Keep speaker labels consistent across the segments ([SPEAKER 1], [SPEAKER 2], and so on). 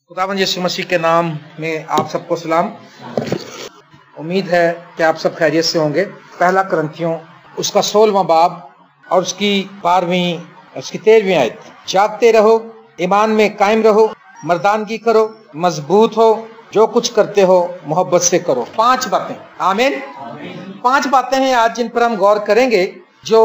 [SPEAKER 1] खुदावंद यीशु मसीह के नाम में आप सबको सलाम। उम्मीद है कि आप सब खैरियत से होंगे। पहला करंथियों उसका 16वां बाब और उसकी 12वीं उसकी 13वीं आयत। जागते रहो, ईमान में कायम रहो, मर्दानगी करो, मजबूत हो, जो कुछ करते हो मोहब्बत से करो। 5 बातें, आमीन। 5 बातें हैं आज जिन पर हम गौर करेंगे, जो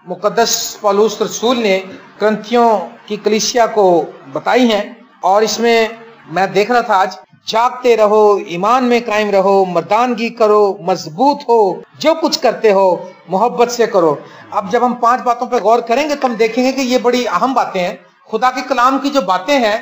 [SPEAKER 1] मुकद्दस पौलुस रसूल ने करंथियों की कलीसिया को बताई हैं। और इसमें मैं देख रहा था आज, जागते रहो, ईमान में कायम रहो, मर्दानगी करो, मजबूत हो, जो कुछ करते हो मोहब्बत से करो। अब जब हम 5 बातों पर गौर करेंगे तो हम देखेंगे कि ये बड़ी अहम बातें हैं। खुदा के कलाम की जो बातें हैं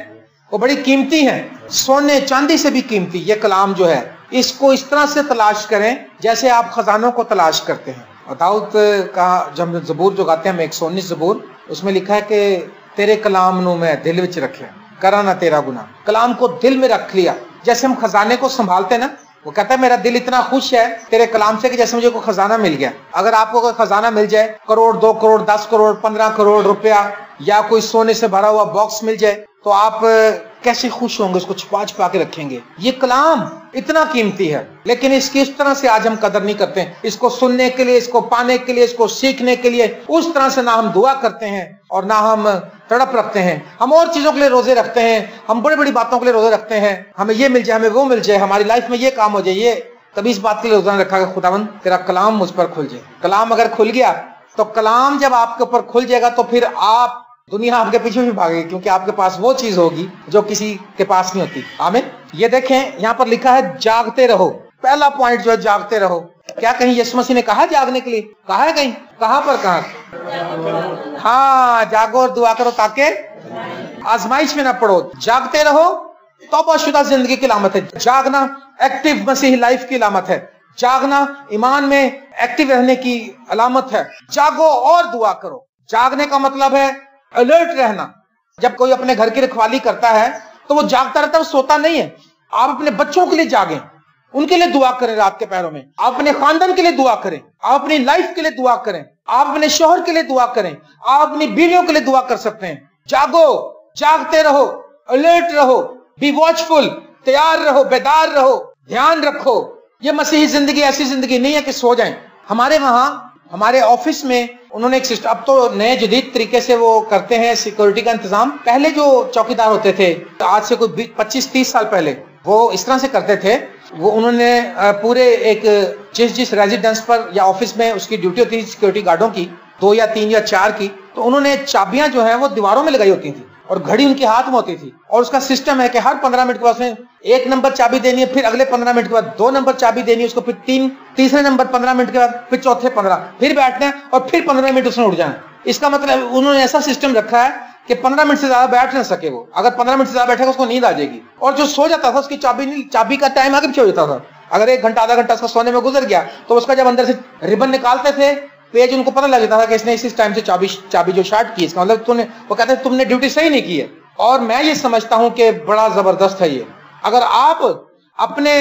[SPEAKER 1] वो बड़ी कीमती हैं, सोने चांदी से भी कीमती। ये कलाम जो है इसको इस तरह से तलाश करें जैसे आप खजानों को तलाश करते हैं। और दाऊद का जब जबूर जो गाते हैं, हम 119 जबूर, उसमें लिखा है कि तेरे कलाम नू मैं दिल विच रखे, करा ना तेरा गुनाह। कलाम को दिल में रख लिया, जैसे हम खजाने को संभालते हैं ना। वो कहता है मेरा दिल इतना खुश है तेरे कलाम से कि जैसे मुझे कोई खजाना मिल गया। अगर आपको कोई खजाना मिल जाए, करोड़, 2 करोड़, 10 करोड़, 15 करोड़ रुपया, या कोई सोने से भरा हुआ बॉक्स मिल जाए, तो आप कैसे खुश होंगे, उसको छुपा छुपा के रखेंगे। ये कलाम इतना कीमती है, लेकिन इसकी इस तरह से आज हम कदर नहीं करते हैं। इसको सुनने के लिए, इसको पाने के लिए, इसको सीखने के लिए उस तरह से ना हम दुआ करते हैं और ना हम तड़प रखते हैं। हम और चीजों के लिए रोजे रखते हैं, हम बड़ी बड़ी बातों के लिए रोजे रखते हैं। हमें ये मिल जाए, हमें वो मिल जाए, हमारी लाइफ में ये काम हो जाए। ये कभी इस बात के लिए रोजा रखा कि खुदावंद तेरा कलाम मुझ पर खुल जाए। कलाम अगर खुल गया तो कलाम जब आपके ऊपर खुल जाएगा तो फिर आप, दुनिया आपके पीछे भी भागेगी, क्योंकि आपके पास वो चीज होगी जो किसी के पास नहीं होती। आमीन। ये देखें, यहाँ पर लिखा है जागते रहो। पहला पॉइंट जो है जागते रहो। क्या कहीं यीशु मसीह ने कहा जागने के लिए? कहा है कहीं? कहां पर कहा? हाँ, जागो और दुआ करो ताकि आजमाइश में ना पड़ो। जागते रहो तौबाशुदा जिंदगी की अलामत है। जागना एक्टिव मसीही लाइफ की अलामत है। जागना ईमान में एक्टिव रहने की अलामत है। जागो और दुआ करो। जागने का मतलब है अलर्ट रहना। जब कोई अपने घर की रखवाली करता है तो वो जागता रहता है, वो सोता नहीं है। आप अपने बच्चों के लिए जागें, उनके लिए दुआ करें रात के पैरों में। आप अपने खानदान के लिए दुआ करें, आप अपनी लाइफ के लिए दुआ करें, आप अपने शौहर के लिए दुआ करें, आप अपनी बीवियों के लिए दुआ कर सकते हैं। जागो, जागते रहो, अलर्ट रहो, बी वॉचफुल, तैयार रहो, बेदार रहो, ध्यान रखो। ये मसीही जिंदगी ऐसी जिंदगी नहीं है कि सो जाएं। हमारे वहां, हमारे ऑफिस में उन्होंने एक सिस्टम, अब तो नए जदीद तरीके से वो करते हैं सिक्योरिटी का इंतजाम। पहले जो चौकीदार होते थे, आज से कोई 25-30 साल पहले, वो इस तरह से करते थे। वो उन्होंने पूरे एक जिस रेजिडेंस पर या ऑफिस में उसकी ड्यूटी होती थी सिक्योरिटी गार्डों की, 2 या 3 या 4 की, तो उन्होंने चाबियां जो है वो दीवारों में लगाई होती थी और घड़ी उनके हाथ में होती थी। और उसका सिस्टम है कि हर 15 मिनट के बाद उसमें 1 नंबर चाबी देनी है, फिर अगले 15 मिनट के बाद 2 नंबर चाबी देनी है उसको, फिर तीसरे नंबर 15 मिनट के बाद, फिर चौथे 15, फिर बैठना है और फिर 15 मिनट उसमें उठ जाना। इसका मतलब उन्होंने ऐसा सिस्टम रखा है कि 15 मिनट से ज्यादा बैठ ना सके वो। अगर 15 मिनट से ज्यादा बैठेगा उसको नींद आ जाएगी। और जो सो जाता था उसकी चाबी का टाइम आगे पीछे हो जाता था। अगर 1 घंटा आधा घंटा उसका सोने में गुजर गया तो उसका जब अंदर से रिबन निकालते थे, पेज, उनको पता लग जाता था कि इसने इस टाइम से चाबी जो शार्ट की, इसका मतलब वो कहते हैं तुमने ड्यूटी सही नहीं की है। और मैं ये समझता हूं कि बड़ा जबरदस्त है ये। अगर आप अपने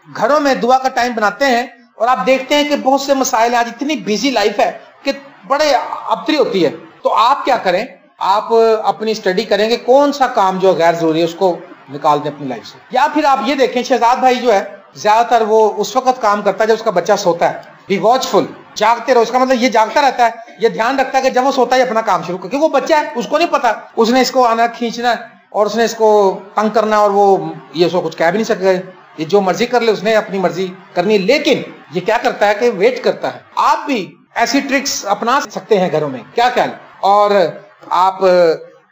[SPEAKER 1] घरों में दुआ का टाइम बनाते हैं और आप देखते हैं कि बहुत से मसाइल, आज इतनी बिजी लाइफ है कि बड़े अबतरी होती है, तो आप क्या करें, आप अपनी स्टडी करेंगे कौन सा काम जो गैर जरूरी है उसको निकाल दें अपनी लाइफ से। या फिर आप ये देखें, शहजाद भाई जो है ज्यादातर वो उस वक्त काम करता है जब उसका बच्चा सोता है। बी वॉचफुल, जागते रहो। इसका मतलब ये जागता रहता है, ये ध्यान रखता है कि जब वो सोता है अपना काम शुरू कर, क्योंकि वो बच्चा है, उसको नहीं पता उसने इसको आना खींचना है और उसने इसको तंग करना, और वो ये उसको कुछ कह भी नहीं सकेगा, ये जो मर्जी कर ले, उसने अपनी मर्जी करनी। लेकिन ये क्या करता है कि वेट करता है। आप भी ऐसी ट्रिक्स अपना सकते हैं घरों में, क्या क्या, और आप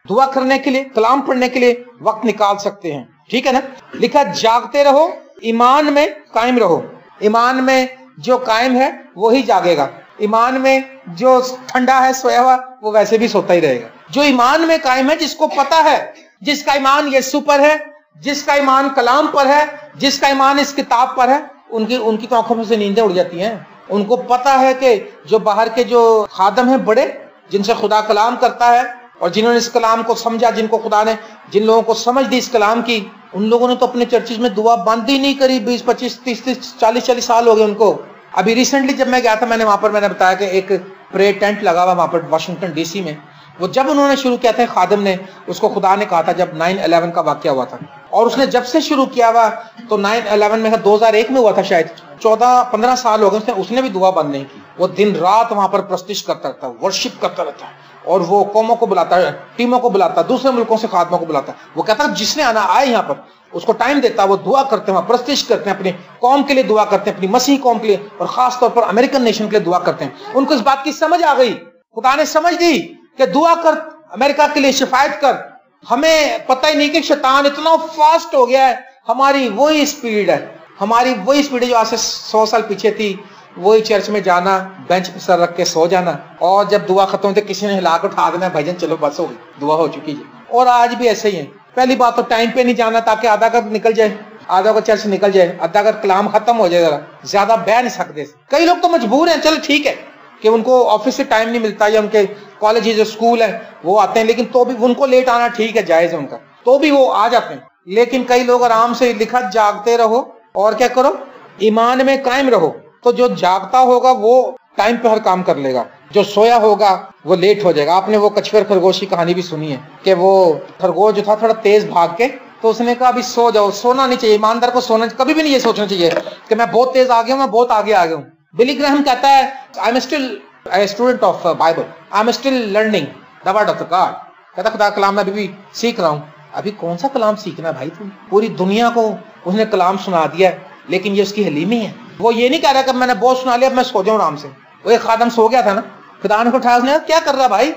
[SPEAKER 1] दुआ करने के लिए, कलाम पढ़ने के लिए वक्त निकाल सकते हैं। ठीक है ना? लिखा जागते रहो, ईमान में कायम रहो। ईमान में जो कायम है वो ही जागेगा। ईमान में जो ठंडा है, सोया हुआ, वो वैसे भी सोता ही रहेगा। जो ईमान में कायम है, जिसको पता है, जिसका ईमान यीशु पर है, जिसका ईमान कलाम पर है, जिसका ईमान इस किताब पर है, उनकी तो आंखों में से नींदें उड़ जाती हैं। उनको पता है कि जो बाहर के जो खादम हैं बड़े, जिनसे खुदा कलाम करता है और जिन्होंने इस कलाम को समझा, जिनको खुदा ने, जिन लोगों को समझ दी इस कलाम की, उन लोगों ने तो अपने चर्चिज में दुआ बंद ही नहीं करी। 20, 25, 30, 40 साल हो गए उनको। अभी रिसेंटली जब मैं गया था, मैंने बताया कि एक प्रे टेंट लगा हुआ वहां पर वाशिंगटन डीसी में, वो जब उन्होंने शुरू किया था खादिम ने, उसको खुदा ने कहा था जब 9/11 का वाकया हुआ था, और उसने जब से शुरू किया हुआ तो 9/11 में 2001 में हुआ था शायद, 14-15 साल हो गए उसने भी दुआ बंद नहीं की। वो दिन रात वहां पर प्रस्तिश करता रहता, वर्शिप करता रहता, और वो कौमों को बुलाता, टीमों को बुलाता, दूसरे मुल्कों से खादिमों को बुलाता। वो कहता जिसने आना आए यहाँ पर, उसको टाइम देता, वो दुआ करते हैं, प्रस्तिश करते हैं, अपनी कौम के लिए दुआ करते हैं, अपनी मसीह कौम के लिए, और खास तौर पर अमेरिकन नेशन के लिए दुआ करते हैं। उनको इस बात की समझ आ गई, खुदा ने समझ दी कि दुआ कर, अमेरिका के लिए शिफायत कर। हमें पता ही नहीं कि शैतान इतना फास्ट हो गया है, हमारी वही स्पीड है, हमारी वही स्पीड है जो आज से 100 साल पीछे थी। वही चर्च में जाना, बेंच पे सर रख के सो जाना, और जब दुआ खत्म होती किसी ने हिला के उठा देना, भाईजान चलो बस हो गई, दुआ हो चुकी है। और आज भी ऐसे ही है। पहली बात तो टाइम पे नहीं जाना ताकि आधा का निकल जाए, आधा का चर्च निकल जाए, आधा का कलाम खत्म हो जाए, जरा ज्यादा बह नहीं सकते। कई लोग तो मजबूर हैं, चलो ठीक है कि उनको ऑफिस से टाइम नहीं मिलता, या उनके कॉलेज जो स्कूल है वो आते हैं, लेकिन तो भी उनको लेट आना ठीक है, जायज है उनका, तो भी वो आ जाते हैं। लेकिन कई लोग आराम से लिखा जागते रहो और क्या करो, ईमान में कायम रहो। तो जो जागता होगा वो टाइम पे हर काम कर लेगा, जो सोया होगा वो लेट हो जाएगा। आपने वो कछुए और खरगोश की कहानी भी सुनी है कि वो खरगोश जो था थोड़ा तेज भाग के, तो उसने कहा अभी सो जाओ। सोना नहीं चाहिए, ईमानदार को सोना कभी भी नहीं ये सोचना चाहिए कि मैं बहुत तेज आ गया हूं, मैं बहुत आगे आ गया हूं। बिली ग्राहम कहता है I am still a student of Bible, I am still learning the word of the God। कहता खुदा कलाम मैं अभी भी सीख रहा हूँ। अभी कौन सा कलाम सीखना भाई, तुम पूरी दुनिया को उसने कलाम सुना दिया है, लेकिन ये उसकी हलीमी है। वो ये नहीं कह रहा कि मैंने बहुत सुना लिया, अब मैं सो जाऊं आराम से। वो एक खादम सो गया था ना, खुदा ने को उठाया, उसने क्या कर रहा भाई।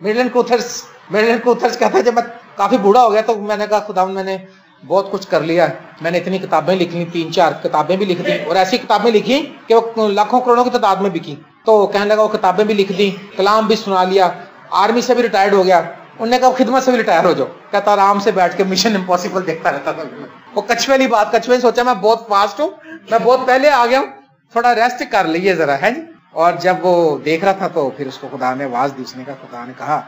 [SPEAKER 1] मिडलैंड कूथर्स कहता है जब मैं काफी बूढ़ा हो गया तो मैंने कहा खुदा मैंने बहुत कुछ कर लिया, मैंने इतनी किताबें लिख ली, 3-4 किताबें भी लिख दी, और ऐसी किताबें लिखी कि वो लाखों करोड़ों की तादाद में बिकी। तो कहने लगा वो किताबें भी लिख दी, कलाम भी सुना लिया, आर्मी से भी रिटायर्ड हो गया। उन्होंने कहा खिदमत से भी रिटायर हो जाओ। कहता आराम से बैठ के मिशन इम्पॉसिबल देखता रहता था। वो कछुए वाली बात, कछुए ने सोचा मैं बहुत फास्ट हूँ, मैं बहुत पहले आ गया हूँ, थोड़ा रेस्ट कर लीजिए जरा, है जी। और जब वो देख रहा था तो फिर उसको खुदा ने आवाज दी। उसने कहा, खुदा ने कहा,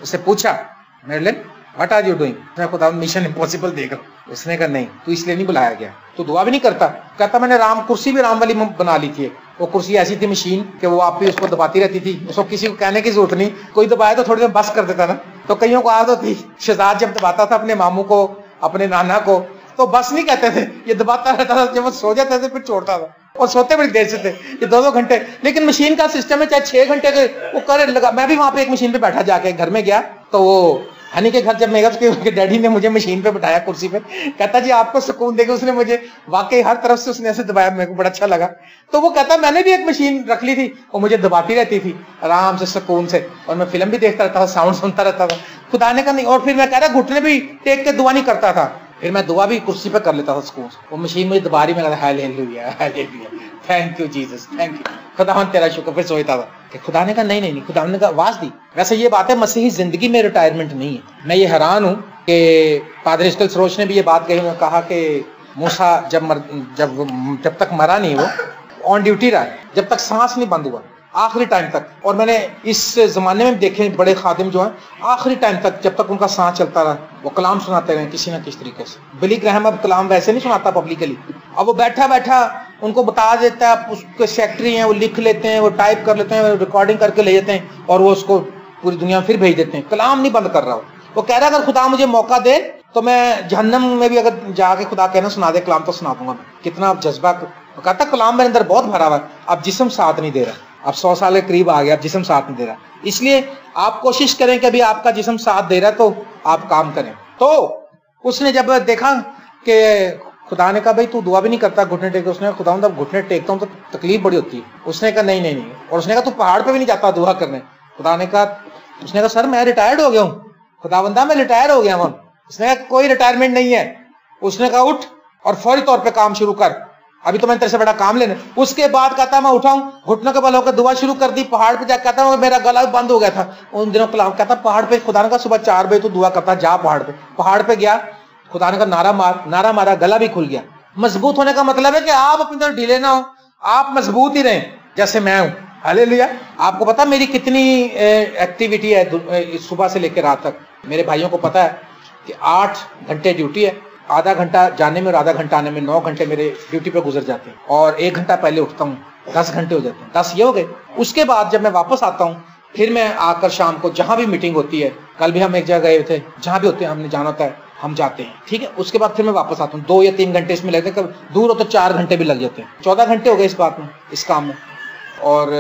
[SPEAKER 1] उससे पूछा Merlin what are you doing. मैं खुदा मिशन इम्पॉसिबल देख रहा हूँ। उसने कहा नहीं, तू इसलिए नहीं बुलाया गया, तू दुआ भी नहीं करता। कहता मैंने कुर्सी भी राम वाली बना ली थी। वो कुर्सी ऐसी थी मशीन कि वो आप भी उसको दबाती रहती थी, उसको किसी को कहने की जरूरत नहीं, कोई दबाया तो थोड़ी देर बस कर देता ना। तो कईयों को आदत थी, शहजाद जब दबाता था अपने मामू को, अपने नाना को, तो बस नहीं कहते थे, ये दबाता रहता था। जब वो सो जाते थे फिर छोड़ता था, और सोते बड़ी देर से थे, ये 2-2 घंटे। लेकिन मशीन का सिस्टम है, चाहे 6 घंटे के वो करे लगा। मैं भी वहां पे एक मशीन पे बैठा, जाके घर में गया तो वो हनी के घर जब मैं उसके डैडी ने मुझे मशीन पे बिठाया कुर्सी पे, कहता जी आपको सुकून देगा। उसने मुझे वाकई हर तरफ से उसने ऐसे दबाया, मेरे को बड़ा अच्छा लगा। तो वो कहता मैंने भी एक मशीन रख ली थी, वो मुझे दबाती रहती थी आराम से सुकून से, और मैं फिल्म भी देखता रहता था, साउंड सुनता रहता था। खुदा ने कहा नहीं। और फिर मैं कह रहा घुटने भी टेक के दुआ नहीं करता था, फिर मैं दुआ भी कुर्सी पे कर लेता था सुकून से। वो मशीन मुझे दबा रही, मैं कहता hallelujah hallelujah, thank you Jesus, thank you खुदा तेरा शुक्र। फिर सोचता था कि खुदा ने कहा नहीं, खुदा ने कहा आवाज दी। वैसे ये बात है, मसीही जिंदगी में रिटायरमेंट नहीं है। मैं ये हैरान हूँ कि पादरी स्कल सरोज ने भी ये बात कही, उन्होंने कहा कि मूसा जब तक मरा नहीं, वो ऑन ड्यूटी रहा, जब तक सांस नहीं बंद हुआ आखिरी टाइम तक। और मैंने इस जमाने में देखे बड़े खादिम जो हैं, आखिरी टाइम तक जब तक उनका सांस चलता रहा वो कलाम सुनाते रहे किसी ना किसी तरीके से। बिली ग्राहम अब कलाम वैसे नहीं सुनाता पब्लिकली, अब वो बैठा बैठा उनको बता देता है, उसके सेक्रेटरी हैं वो लिख लेते हैं, वो टाइप कर लेते हैं, रिकॉर्डिंग करके ले जाते हैं, और वो उसको पूरी दुनिया में फिर भेज देते हैं। कलाम नहीं बंद कर रहा वो कह रहा है अगर खुदा मुझे मौका दे तो मैं जहन्नम में भी अगर जाके खुदा कहना सुना दे कलाम तो सुना दूंगा मैं। कितना जज्बा, वो कहता कलाम मेरे अंदर बहुत भरा हुआ है, अब जिस्म साथ नहीं दे रहा, अब 100 साल के करीब आ गया, अब जिस्म साथ नहीं दे रहा। इसलिए आप कोशिश करें कि अभी आपका जिस्म साथ दे रहा है तो आप काम करें। तो उसने जब देखा कि खुदा ने कहा भाई तू दुआ भी नहीं करता घुटने टेक, उसने खुदा जब घुटने टेकता हूँ तो तकलीफ बड़ी होती है। उसने कहा नहीं। और उसने कहा तू पहाड़ पे भी नहीं जाता दुआ करने। खुदा ने कहा, उसने कहा सर मैं रिटायर्ड हो गया हूँ, खुदावंदा मैं रिटायर हो गया हूँ। उसने कहा कोई रिटायरमेंट नहीं है। उसने कहा उठ और फौरी तौर पे काम शुरू कर, अभी तो मैंने तेरे से बड़ा काम लेना। उसके बाद कहता मैं उठाऊं, घुटनों के बल होकर दुआ शुरू कर दी। पहाड़ पे जाकर कहता मेरा गला बंद हो गया था उन दिनों। कलाम कहता पहाड़ पे, खुदा ने कहा सुबह 4 बजे तू दुआ करता, जा पहाड़ पे गया। खुदा ने कहा नारा मारा, गला भी खुल गया। मजबूत होने का मतलब है कि आप अपनी तरफ ढीले ना हो, आप मजबूत ही रहें जैसे मैं हूं। हालेलुया। आपको पता मेरी कितनी एक्टिविटी है सुबह से लेकर रात तक। मेरे भाइयों को पता है कि 8 घंटे ड्यूटी है, आधा घंटा जाने में और आधा घंटा आने में, 9 घंटे मेरे ड्यूटी पे गुजर जाते हैं। और 1 घंटा पहले उठता हूँ, 10 घंटे हो जाते हैं, 10 ये हो गए। उसके बाद जब मैं वापस आता हूँ फिर मैं आकर शाम को जहां भी मीटिंग होती है, कल भी हम एक जगह गए थे, जहां भी होते हैं हमने जाना होता है, हम जाते हैं, ठीक है। उसके बाद फिर मैं वापस आता हूँ, 2 या 3 घंटे इसमें लगते हैं, कभी दूर हो तो 4 घंटे भी लग जाते हैं, 14 घंटे हो गए इस बात में, इस काम में। और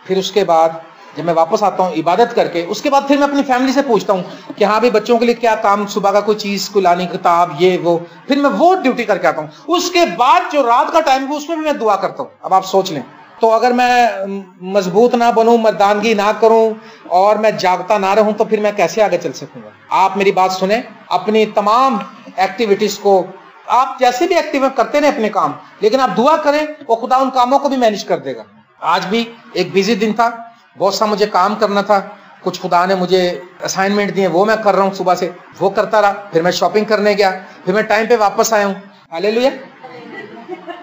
[SPEAKER 1] फिर उसके बाद जब मैं वापस आता हूँ इबादत करके, उसके बाद फिर मैं अपनी फैमिली से पूछता हूँ कि हाँ भाई बच्चों के लिए क्या काम, सुबह का कोई चीज को लानी, किताब, ये वो, फिर मैं वो ड्यूटी करके आता हूँ। उसके बाद जो रात का टाइम है उसमें भी मैं दुआ करता हूँ। अब आप सोच लें, तो अगर मैं मजबूत ना बनूं, मर्दानगी ना करूं और मैं जागता ना रहूं तो फिर मैं कैसे आगे चल सकूंगा। आप मेरी बात सुने, अपनी तमाम एक्टिविटीज को आप जैसे भी एक्टिव करते रहे अपने काम, लेकिन आप दुआ करें वो खुदा उन कामों को भी मैनेज कर देगा। आज भी एक बिजी दिन था, बहुत सा मुझे काम करना था, कुछ खुदा ने मुझे असाइनमेंट दिए, वो मैं कर रहा हूँ, सुबह से वो करता रहा। फिर मैं शॉपिंग करने गया, फिर मैं टाइम पे वापस आया हूँ, हालेलुया।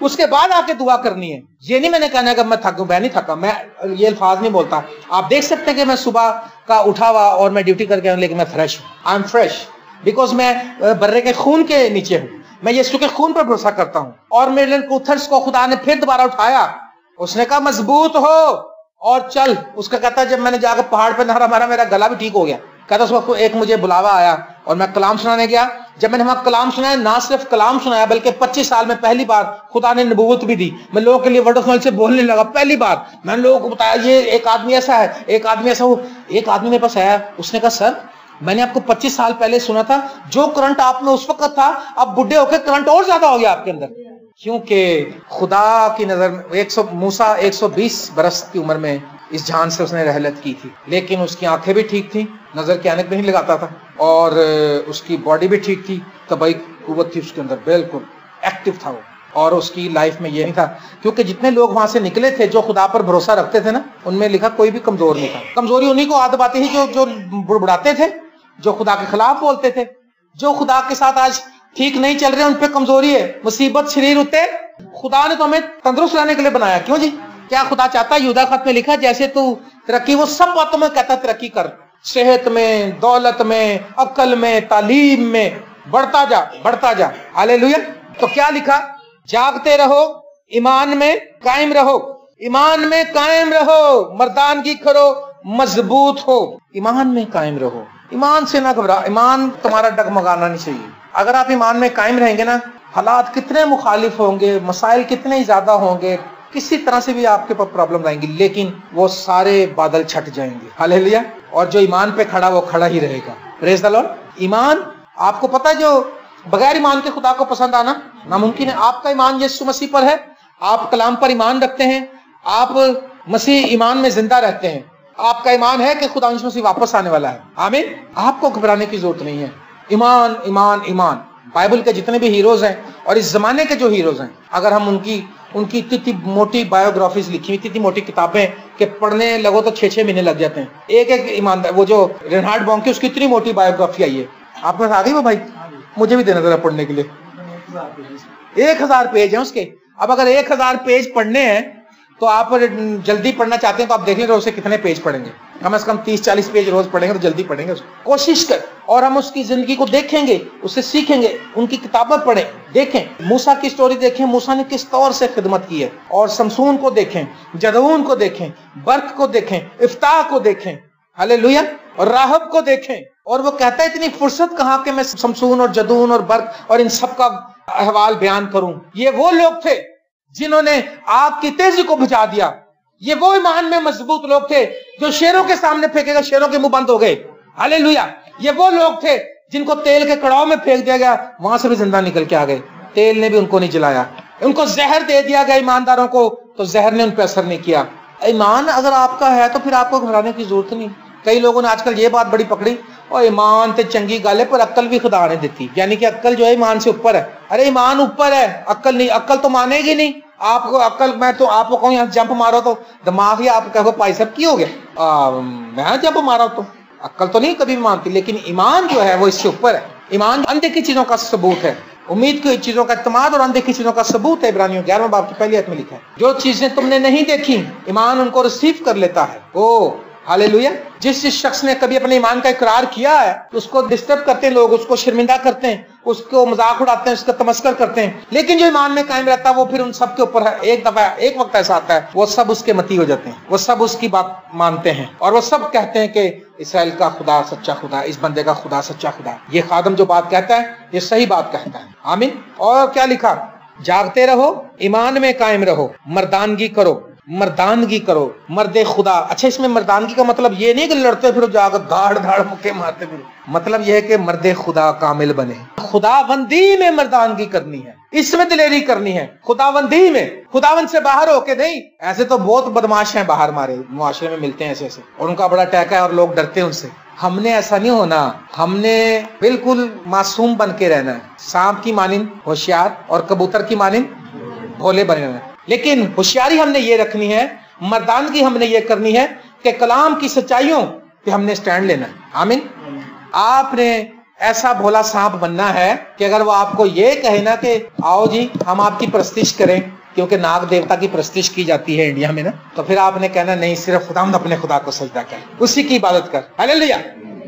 [SPEAKER 1] उसके बाद आके दुआ करनी है। ये नहीं मैंने कहना कि मैं थक, मैं नहीं थका, मैं ये अल्फाज नहीं बोलता। आप देख सकते हैं कि मैं सुबह का उठा हुआ और मैं ड्यूटी करके आऊँ, लेकिन मैं फ्रेश हूँ। आई एम फ्रेश बिकॉज मैं बर्रे के खून के नीचे हूँ, मैं यीशु के खून पर भरोसा करता हूँ। और मेरे कूथर्स को खुदा ने फिर दोबारा उठाया, उसने कहा मजबूत हो और चल। उसका कहता जब मैंने जाकर पहाड़ पर नहरा मारा, मेरा गला भी ठीक हो गया। कहता उस वक्त एक मुझे बुलावा आया और मैं कलाम सुनाने गया। जब मैंने वहां कलाम सुनाया, ना सिर्फ कलाम सुनाया बल्कि 25 साल में पहली बार खुदा ने नबूवत भी दी। मैं लोगों के लिए वर्ड ऑफ नॉलेज से बोलने लगा। पहली बार मैंने लोगों को बताया ये एक आदमी ऐसा है, एक आदमी ऐसा हो। एक आदमी मेरे पास आया, उसने कहा सर मैंने आपको 25 साल पहले सुना था, जो करंट आप में उस वक्त था अब बुढ़े होकर करंट और ज्यादा हो गया आपके अंदर। क्योंकि खुदा की नजर में मूसा 120 बरस की उम्र में इस जान से उसने रहलत की थी, लेकिन उसकी आंखें भी ठीक थी, नजर के ऐनक भी नहीं लगाता था, और उसकी बॉडी भी ठीक थी, तबाही कुव्वत थी उसके अंदर, बिल्कुल एक्टिव था वो। और उसकी लाइफ में ये नहीं था, क्योंकि जितने लोग वहां से निकले थे जो खुदा पर भरोसा रखते थे ना, उनमें लिखा कोई भी कमजोर नहीं था। कमजोरी उन्हीं को आदत आती थी जो बुड़बुड़ाते थे, जो खुदा के खिलाफ बोलते थे, जो खुदा के साथ आज ठीक नहीं चल रहे, उन पे कमजोरी है। मुसीबत शरीर उते, खुदा ने तो हमें तंदुरुस्त रहने के लिए बनाया। क्यों जी? क्या खुदा चाहता है? यहूदा खत में लिखा जैसे तू तरक्की, वो सब बातों में कहता तरक्की कर, सेहत में, दौलत में, अक्ल में, तालीम में, बढ़ता जा बढ़ता जा। हालेलुया। तो क्या लिखा? जागते रहो, ईमान में कायम रहो, ईमान में कायम रहो, मर्दानगी करो, मजबूत हो, ईमान में कायम रहो। ईमान से ना घबरा, ईमान तुम्हारा डगमगाना नहीं चाहिए। अगर आप ईमान में कायम रहेंगे ना, हालात कितने मुखालिफ होंगे, मसाइल कितने ज्यादा होंगे, किसी तरह से भी आपके पास प्रॉब्लम आएंगी, लेकिन वो सारे बादल छट जाएंगे। हालेलुया। और जो ईमान पे खड़ा वो खड़ा ही रहेगा। Praise the Lord. ईमान, आपको पता है जो बगैर ईमान के खुदा को पसंद आना नामुमकिन है। आपका ईमान यीशु मसीह पर है, आप कलाम पर ईमान रखते हैं, आप मसीह ईमान में जिंदा रहते हैं, आपका ईमान है कि खुदा यीशु मसीह वापस आने वाला है। आमीन। आपको घबराने की जरूरत नहीं है। ईमान ईमान ईमान। बाइबल के जितने भी हीरोज हैं और इस जमाने के जो हीरोज हैं, अगर हम उनकी इतनी मोटी बायोग्राफीज लिखी हुई, इतनी मोटी किताबें कि पढ़ने लगो तो 6-6 महीने लग जाते हैं। एक एक ईमानदार, वो जो रेनहार्ड बॉन्के, उसकी इतनी मोटी बायोग्राफी आई है। आपके पास आ गई वो भाई? मुझे भी देना जरा पढ़ने के लिए। 1000 पेज है उसके। अब अगर 1000 पेज पढ़ने हैं तो आप जल्दी पढ़ना चाहते हैं तो आप देख लें उसे कितने पेज पढ़ेंगे। कम से कम 30-40 पेज रोज पढ़ेंगे तो जल्दी पढ़ेंगे उसको। कोशिश कर, और हम उसकी जिंदगी को देखेंगे, उससे सीखेंगे, उनकी किताबें पढ़ें, देखें, मूसा की स्टोरी देखें, मूसा ने किस तौर से खिदमत की है, और शमसून को देखें, जदऊन को देखें, बर्क को देखें, इफ्ताह को देखें, हालेलुया, और राहब को देखें। और वो कहता है इतनी फुर्सत कहाँ कि मैं शमसून और जदून और बर्क और इन सब का अहवाल बयान करूं। ये वो लोग थे जिन्होंने आग की तेजी को बुझा दिया। ये वो ईमान में मजबूत लोग थे जो शेरों के सामने फेंकेगा, शेरों के मुंह बंद हो गए। हालेलुया। ये वो लोग थे जिनको तेल के कड़ाव में फेंक दिया गया, वहां से भी जिंदा निकल के आ गए। तेल ने भी उनको नहीं जलाया। उनको जहर दे दिया गया ईमानदारों को, तो जहर ने उन पर असर नहीं किया। ईमान अगर आपका है तो फिर आपको घबराने की जरूरत नहीं। कई लोगों ने आजकल ये बात बड़ी पकड़ी, और ईमान ते चंगी गल है पर अक्ल भी खुदा ने दी, यानी कि अक्ल जो है ईमान से ऊपर है। अरे ईमान ऊपर है, अक्ल नहीं। अक्ल तो मानेगी नहीं आपको। अक्ल, मैं तो आपको कहूँ यहाँ जंप मारो तो दिमाग ही आप कहो भाई साहब की हो गया, मैं जंप मारा तो अक्ल तो नहीं कभी भी मानती। लेकिन ईमान जो है वो इससे ऊपर है। ईमान अनदेखी चीजों का सबूत है, उम्मीद की चीजों का इत्मीनान और अनदेखी चीजों का सबूत है। इब्रानियों 11 बाब की पहली आयत में लिखा है, जो चीजें तुमने नहीं देखी ईमान उनको रिसीव कर लेता है। ओ हालेलुया। जिस शख्स ने कभी अपने ईमान का इकरार किया है उसको डिस्टर्ब करते हैं लोग, उसको शर्मिंदा करते हैं, उसको मजाक उड़ाते हैं, उसका तमस्कर करते हैं। लेकिन जो ईमान में कायम रहता है वो फिर उन सब के ऊपर एक दफा एक वक्त ऐसा आता है वो सब उसके मती हो जाते हैं, वो सब उसकी बात मानते हैं और वो सब कहते हैं कि इसराइल का खुदा सच्चा खुदा, इस बंदे का खुदा सच्चा खुदा। ये खादम जो बात कहता है ये सही बात कहता है। आमीन। और क्या लिखा? जागते रहो, ईमान में कायम रहो, मर्दानगी करो, मर्दानगी करो, मर्दे खुदा। अच्छा, इसमें मर्दानगी का मतलब ये नहीं कि लड़ते फिर जाकर धाड़ धाड़ मुक्के मारते फिर, मतलब यह है कि मर्दे खुदा कामिल बने। खुदाबंदी में मर्दानगी करनी है, इसमें दिलेरी करनी है, खुदाबंदी में, खुदाबंद से बाहर होके नहीं। ऐसे तो बहुत बदमाश हैं बाहर हमारे मुआशरे में मिलते हैं ऐसे ऐसे, और उनका बड़ा टैका है और लोग डरते हैं उनसे। हमने ऐसा नहीं होना, हमने बिल्कुल मासूम बन के रहना है, सांप की मानिंद होशियार और कबूतर की मानिंद भोले बने रहना है। लेकिन होशियारी हमने ये रखनी है, मर्दानगी हमने ये करनी है कि कलाम की सच्चाइयों पे हमने स्टैंड लेना है। आमीन। आपने ऐसा भोला सांप बनना है कि अगर वो आपको ये कहे ना कि आओ जी हम आपकी प्रस्तिश करें, क्योंकि नाग देवता की प्रस्तिश की जाती है इंडिया में ना, तो फिर आपने कहना नहीं, सिर्फ खुदावंद अपने खुदा को सजदा कर, उसी की इबादत कर। Hallelujah,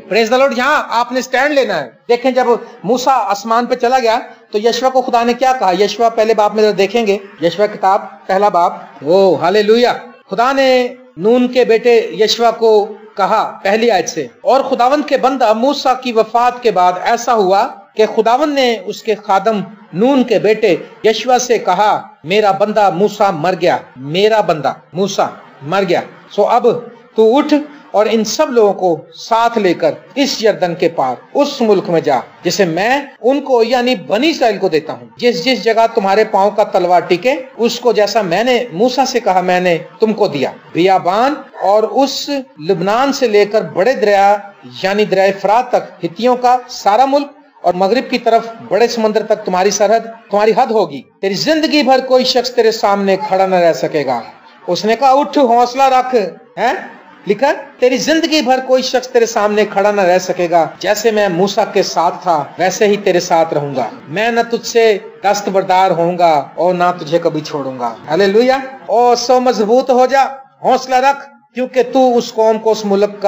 [SPEAKER 1] praise the Lord. यहाँ आपने स्टैंड लेना है। देखें, जब मूसा आसमान पे चला गया तो यशवा को खुदा ने क्या कहा? यशवा पहले बाब में देखेंगे, यशवा किताब पहला बाब। ओ हालेलुया। खुदा ने नून के बेटे यशवा को कहा पहली आयत से, और खुदावंद के बंदा मूसा की वफात के बाद ऐसा हुआ कि खुदावंद ने उसके खादम नून के बेटे यशवा से कहा, मेरा बंदा मूसा मर गया, मेरा बंदा मूसा मर गया, सो अब तू उठ और इन सब लोगों को साथ लेकर इस यरदन के पार उस मुल्क में जा जिसे मैं उनको यानी बनी इस्राएल को देता हूँ। जिस जिस जगह तुम्हारे पांव का तलवार टिके उसको जैसा मैंने मूसा से कहा मैंने तुमको दिया, बियाबान और उस लुबनान से लेकर बड़े दरिया यानी दरिया फरात तक हित्तियों का सारा मुल्क और मगरिब की तरफ बड़े समंदर तक तुम्हारी सरहद, तुम्हारी हद होगी। तेरी जिंदगी भर कोई शख्स तेरे सामने खड़ा न रह सकेगा। उसने कहा उठ, हौसला रख। है लिखा, तेरी जिंदगी भर कोई शख्स तेरे सामने खड़ा न रह सकेगा। जैसे मैं मूसा के साथ था वैसे ही तेरे साथ रहूंगा। मैं न तुझसे दस्तबरदार होऊंगा और ना तुझे कभी छोड़ूंगा। हालेलुया। और सो मजबूत हो जा, हौसला रख, क्योंकि तू उस कौम को उस मुल्क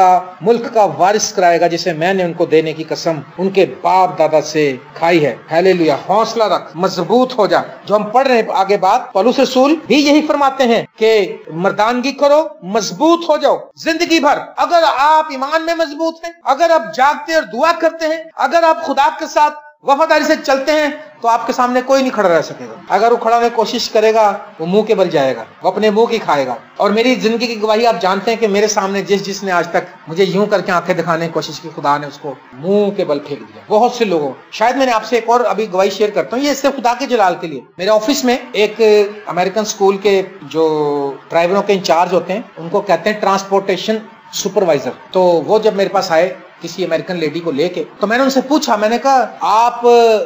[SPEAKER 1] का वारिस कराएगा जिसे मैंने उनको देने की कसम उनके बाप दादा से खाई है। हालेलुया। हौसला रख, मजबूत हो जा। जो हम पढ़ रहे हैं आगे बात, पौलुस रसूल भी यही फरमाते हैं कि मर्दानगी करो, मजबूत हो जाओ जिंदगी भर। अगर आप ईमान में मजबूत हैं, अगर आप जागते और दुआ करते हैं, अगर आप खुदा के साथ वफादारी से चलते हैं तो आपके सामने कोई नहीं खड़ा रह सकेगा। अगर वो खड़ा होने की कोशिश करेगा वो मुंह के बल जाएगा, वो अपने मुंह की खाएगा। और मेरी जिंदगी की गवाही आप जानते हैं कि मेरे सामने जिसने आज तक मुझे यूं करके आंखें दिखाने की कोशिश की, खुदा ने उसको मुंह के बल फेंक दिया। बहुत से लोगों, शायद मैंने आपसे एक और अभी गवाही शेयर करता हूँ, ये सिर्फ खुदा के जलाल के लिए। मेरे ऑफिस में एक अमेरिकन स्कूल के जो ड्राइवरों के इंचार्ज होते हैं उनको कहते हैं ट्रांसपोर्टेशन सुपरवाइजर। तो वो जब मेरे पास आए किसी अमेरिकन लेडी को लेके, तो मैंने उनसे पूछा, मैंने कहा आप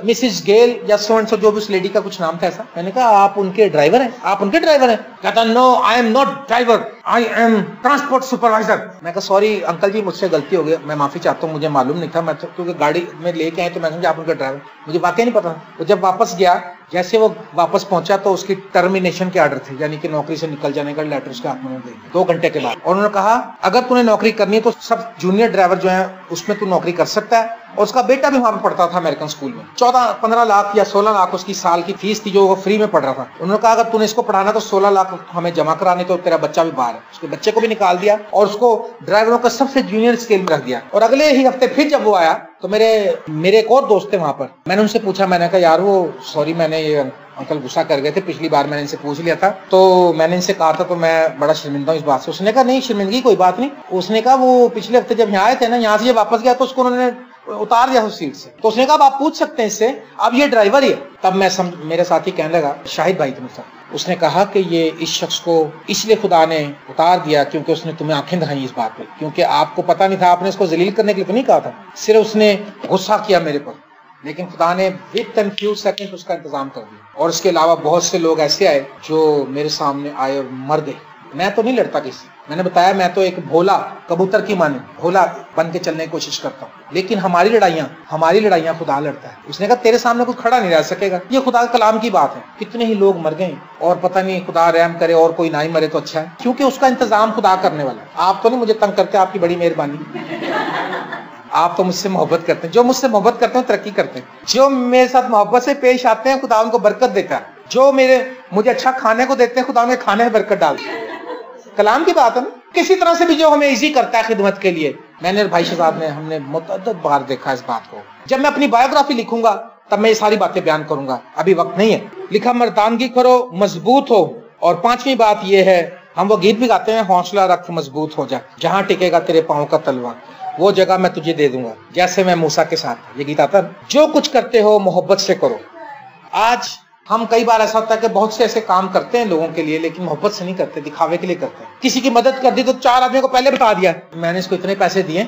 [SPEAKER 1] मिसिस गेल या सो एंड सो, जो भी उस लेडी का कुछ नाम था ऐसा, मैंने कहा आप उनके ड्राइवर हैं? आप उनके ड्राइवर हैं? कहता no, I am not driver, I am transport supervisor. मैं कहा सॉरी अंकल जी, मुझसे गलती हो गई, मैं माफी चाहता हूँ, मुझे मालूम नहीं था। मैं तो क्योंकि गाड़ी में लेके आए तो मैं समझा आप उनके ड्राइवर, मुझे वाकई नहीं पता। वो जब वापस गया, जैसे वो वापस पहुंचा तो उसकी टर्मिनेशन के ऑर्डर थे, यानी कि नौकरी से निकल जाने का लेटर उसके हाथ में दे 2 घंटे के बाद। और उन्होंने कहा अगर तूने नौकरी करनी है तो सब जूनियर ड्राइवर जो है उसमें तू नौकरी कर सकता है। और उसका बेटा भी वहां पे पढ़ता था अमेरिकन स्कूल में। 14-15 लाख या 16 लाख उसकी साल की फीस थी जो वो फ्री में पढ़ रहा था। उन्होंने कहा अगर तूने इसको पढ़ाना तो 16 लाख हमें जमा कराने, तो तेरा बच्चा भी बाहर है। उसके बच्चे को भी निकाल दिया और उसको ड्राइवरों का सबसे जूनियर स्केल में रख दिया। और अगले ही हफ्ते फिर जब वो आया तो मेरे एक और दोस्त थे वहां पर, मैंने उनसे पूछा, मैंने कहा यार वो सॉरी, मैंने ये अंकल गुस्सा कर गए थे, पिछली बार मैंने इनसे पूछ लिया था, तो मैंने इनसे कहा था, तो मैं बड़ा शर्मिंदा हूँ इस बात से। उसने कहा नहीं शर्मिंदगी कोई बात नहीं। उसने कहा वो पिछले हफ्ते जब यहाँ आए थे ना, यहाँ से जब वापस गया तो उसको उन्होंने उतार दिया उस सीट से। तो उसने कहा आप पूछ सकते हैं इससे, अब ये ड्राइवर ही है। तब मैं मेरे साथी कहने लगा, शाहिद भाई तुम साथ, उसने कहा कि ये इस शख्स को इसलिए खुदा ने उतार दिया क्योंकि उसने तुम्हें आंखें दिखाई इस बात पे, क्योंकि आपको पता नहीं था, आपने इसको जलील करने के लिए तो नहीं कहा था, सिर्फ उसने गुस्सा किया मेरे पर, लेकिन खुदा ने विद इन फ्यू सेकंड उसका इंतजाम कर दिया। और इसके अलावा बहुत से लोग ऐसे आए जो मेरे सामने आए और मर गए। मैं तो नहीं लड़ता किसी, मैंने बताया मैं तो एक भोला कबूतर की माने भोला बन के चलने की कोशिश करता हूँ, लेकिन हमारी लड़ाइयाँ खुदा लड़ता है। उसने कहा तेरे सामने कुछ खड़ा नहीं रह सकेगा। ये खुदा कलाम की बात है। कितने ही लोग मर गए और पता नहीं खुदा रहम करे और कोई ना ही मरे तो अच्छा है, क्योंकि उसका इंतजाम खुदा करने वाला है। आप तो नहीं मुझे तंग करते, आपकी बड़ी मेहरबानी। आप तो मुझसे मोहब्बत करते हैं। जो मुझसे मोहब्बत करते हैं तरक्की करते हैं। जो मेरे साथ मोहब्बत से पेश आते हैं खुदा उनको बरकत देता है। जो मुझे अच्छा खाने को देते हैं खुदा उनके खाने में बरकत डालते हैं। कलाम की बात है ना। किसी तरह से भी जो हमें इजी करता है खिदमत के लिए। मैंने और भाई शहजाद ने हमने मुतअद्दिद बार देखा इस बात को। जब मैं अपनी बायोग्राफी लिखूंगा तब मैं ये सारी बातें बयान करूंगा, अभी वक्त नहीं है। लिखा मर्दानगी करो, मजबूत हो। और 5वीं बात यह है, हम वो गीत भी गाते हैं, हौसला रख मजबूत हो जा, जहां टिकेगा तेरे पांव का तलवा वो जगह मैं तुझे दे दूंगा, जैसे मैं मूसा के साथ। ये गीत आता है। जो कुछ करते हो मोहब्बत से करो। आज हम कई बार ऐसा होता है कि बहुत से ऐसे काम करते हैं लोगों के लिए, लेकिन मोहब्बत से नहीं करते, दिखावे के लिए करते हैं। किसी की मदद कर दी तो 4 आदमियों को पहले बता दिया मैंने इसको इतने पैसे दिए,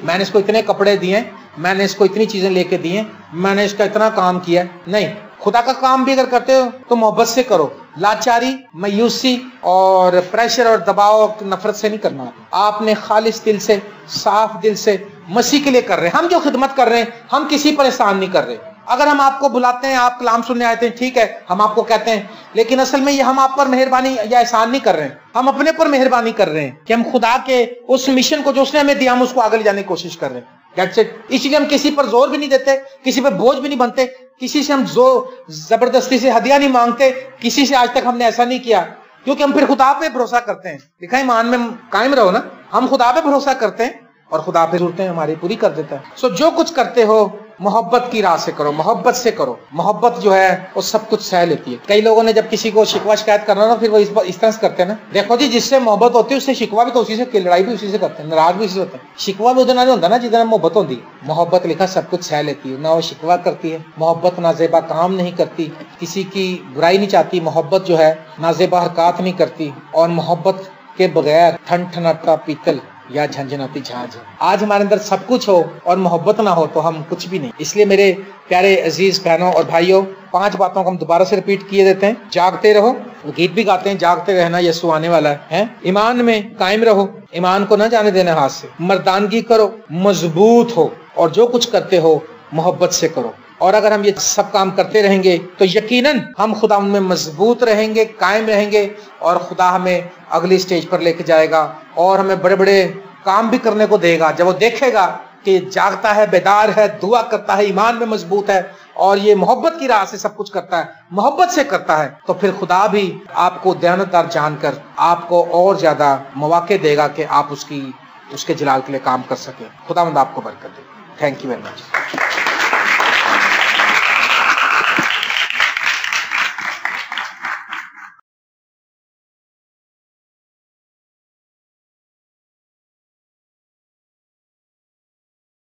[SPEAKER 1] मैंने इसको इतने कपड़े दिए, मैंने इसको इतनी चीजें लेके दी हैं, मैंने इसका इतना काम किया। नहीं, खुदा का काम भी अगर करते हो तो मोहब्बत से करो। लाचारी, मायूसी और प्रेशर और दबाव, नफरत से नहीं करना। आपने खालिस दिल से, साफ दिल से मसीह के लिए कर रहे हैं। हम जो खिदमत कर रहे हैं, हम किसी पर एहसान नहीं कर रहे। अगर हम आपको बुलाते हैं, आप कलाम सुनने आए थे, ठीक है, हम आपको कहते हैं, लेकिन असल में ये हम आप पर मेहरबानी या एहसान नहीं कर रहे हैं, हम अपने पर मेहरबानी कर रहे हैं कि हम खुदा के उस मिशन को जो उसने हमें दिया हम उसको आगे ले जाने की कोशिश कर रहे हैं। That's it। इसलिए हम किसी पर जोर भी नहीं देते, किसी पर बोझ भी नहीं बनते, किसी से हम जबरदस्ती से हदिया नहीं मांगते, किसी से आज तक हमने ऐसा नहीं किया, क्योंकि हम फिर खुदा पे भरोसा करते हैं। लिखा ईमान में कायम रहो ना। हम खुदा पे भरोसा करते हैं और खुदा पे जरूरतें हमारी पूरी कर देता है। सो जो कुछ करते हो मोहब्बत की राह से करो, मोहब्बत से करो। मोहब्बत जो है वो सब कुछ सह लेती है। कई लोगों ने जब किसी को शिकवा शिकायत करना ना, फिर वो इस तरह से करते हैं ना, देखो जी जिससे मोहब्बत होती है उससे शिकवा भी तो उसी से, लड़ाई भी उसी से करते हैं, नाराज भी उसी से होते हैं। शिकवा भी उधर नहीं होता ना जिधर मोहब्बत होती है। मोहब्बत लिखा सब कुछ सह लेती है, ना वो शिकवा करती है। मोहब्बत नाजेबा काम नहीं करती, किसी की बुराई नहीं चाहती। मोहब्बत जो है नाजेबा हरकत नहीं करती, और मोहब्बत के बगैर ठनठनाता पीतल या झंझनाती झांझ है। आज हमारे अंदर सब कुछ हो और मोहब्बत ना हो तो हम कुछ भी नहीं। इसलिए मेरे प्यारे अजीज बहनों और भाइयों, 5 बातों को हम दोबारा से रिपीट किए देते हैं। जागते रहो, गीत भी गाते हैं, जागते रहना यीशु आने वाला है। ईमान में कायम रहो, ईमान को न जाने देना हाथ से। मर्दानगी करो, मजबूत हो, और जो कुछ करते हो मोहब्बत से करो। और अगर हम ये सब काम करते रहेंगे तो यकीनन हम खुदा में मजबूत रहेंगे, कायम रहेंगे, और खुदा हमें अगली स्टेज पर लेके जाएगा और हमें बड़े बड़े काम भी करने को देगा। जब वो देखेगा कि जागता है, बेदार है, दुआ करता है, ईमान में मजबूत है और ये मोहब्बत की राह से सब कुछ करता है, मोहब्बत से करता है, तो फिर खुदा भी आपको दयानतदार जानकर आपको और ज्यादा मौके देगा कि आप उसके जलाल के लिए काम कर सके। खुदावंद आपको बरकत दे। Thank you very much.